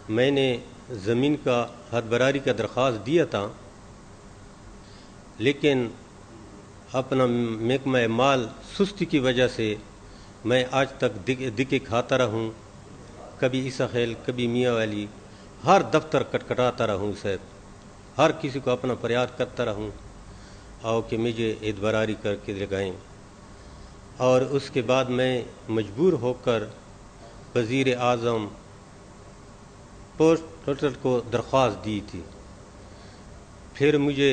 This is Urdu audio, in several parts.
میں نے زمین کا حد براری کا درخواست دیا تھا، لیکن اپنا محکمہ مال سستی کی وجہ سے میں آج تک دکے کھاتا رہوں، کبھی عیسیٰ خیل، کبھی میاں والی، ہر دفتر کٹکھٹاتا رہوں صاحب، ہر کسی کو اپنا فریاد کرتا رہوں اور کہ مجھے عید براری کر کے لگائیں. اور اس کے بعد میں مجبور ہو کر وزیر اعظم پورٹل کو درخواست دی تھی. پھر مجھے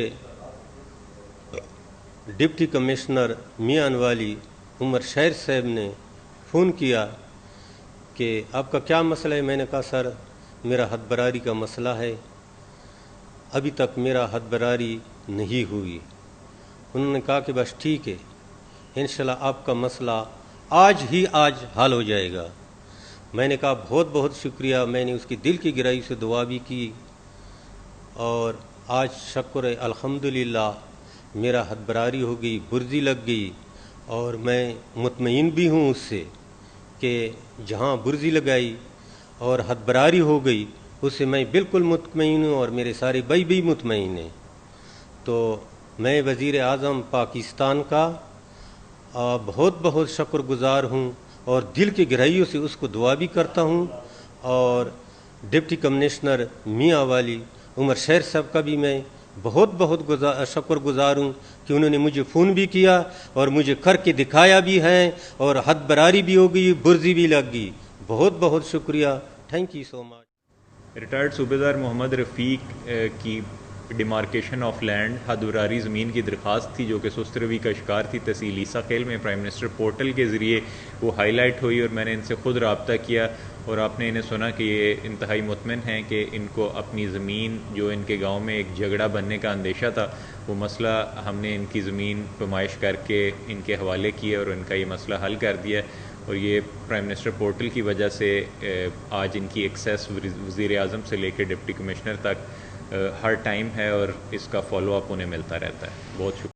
ڈپٹی کمشنر میاں والی عمر شیر صاحب نے فون کیا کہ آپ کا کیا مسئلہ ہے. میں نے کہا سر میرا حد براری کا مسئلہ ہے، ابھی تک میرا حد براری نہیں ہوئی. انہوں نے کہا کہ بس ٹھیک ہے، انشاءاللہ آپ کا مسئلہ آج حل ہو جائے گا. میں نے کہا بہت بہت شکریہ. میں نے اس کی دل کی گہرائی سے دعا بھی کی، اور آج شکر ہے الحمدللہ میرا حد براری ہو گئی، برزی لگ گئی. اور میں مطمئن بھی ہوں اس سے کہ جہاں برزی لگائی اور حد براری ہو گئی اس سے میں بالکل مطمئن ہوں، اور میرے سارے بھائی بھی مطمئن ہیں. تو میں وزیر اعظم پاکستان کا بہت بہت شکر گزار ہوں، اور دل کی گہرائیوں سے اس کو دعا بھی کرتا ہوں. اور ڈپٹی کمشنر میاں والی عمر شیر صاحب کا بھی میں بہت بہت شکر گزار ہوں کہ انہوں نے مجھے فون بھی کیا اور مجھے کر کے دکھایا بھی ہے، اور حد براری بھی ہو گئی، برزی بھی لگ گئی. بہت بہت شکریہ. Thank you so much. Retired صوبیدار محمد رفیق کی ڈیمارکیشن آف لینڈ حد براری زمین کی درخواست تھی جو کہ سست روی کا شکار تھی. تحصیل عیسیٰ خیل میں پرائم منسٹر پورٹل کے ذریعے وہ ہائی لائٹ ہوئی، اور میں نے ان سے خود رابطہ کیا، اور آپ نے انہیں سنا کہ یہ انتہائی مطمئن ہیں کہ ان کو اپنی زمین، جو ان کے گاؤں میں ایک جھگڑا بننے کا اندیشہ تھا، وہ مسئلہ ہم نے ان کی زمین پیمائش کر کے ان کے حوالے کیا اور ان کا یہ مسئلہ حل کر دیا. اور یہ پرائم منسٹر پورٹل کی وجہ سے آج ان کی ایکسیس وزیر اعظم سے لے کے ڈپٹی کمشنر تک ہر ٹائم ہے، اور اس کا فالو اپ انہیں ملتا رہتا ہے. بہت شکریہ.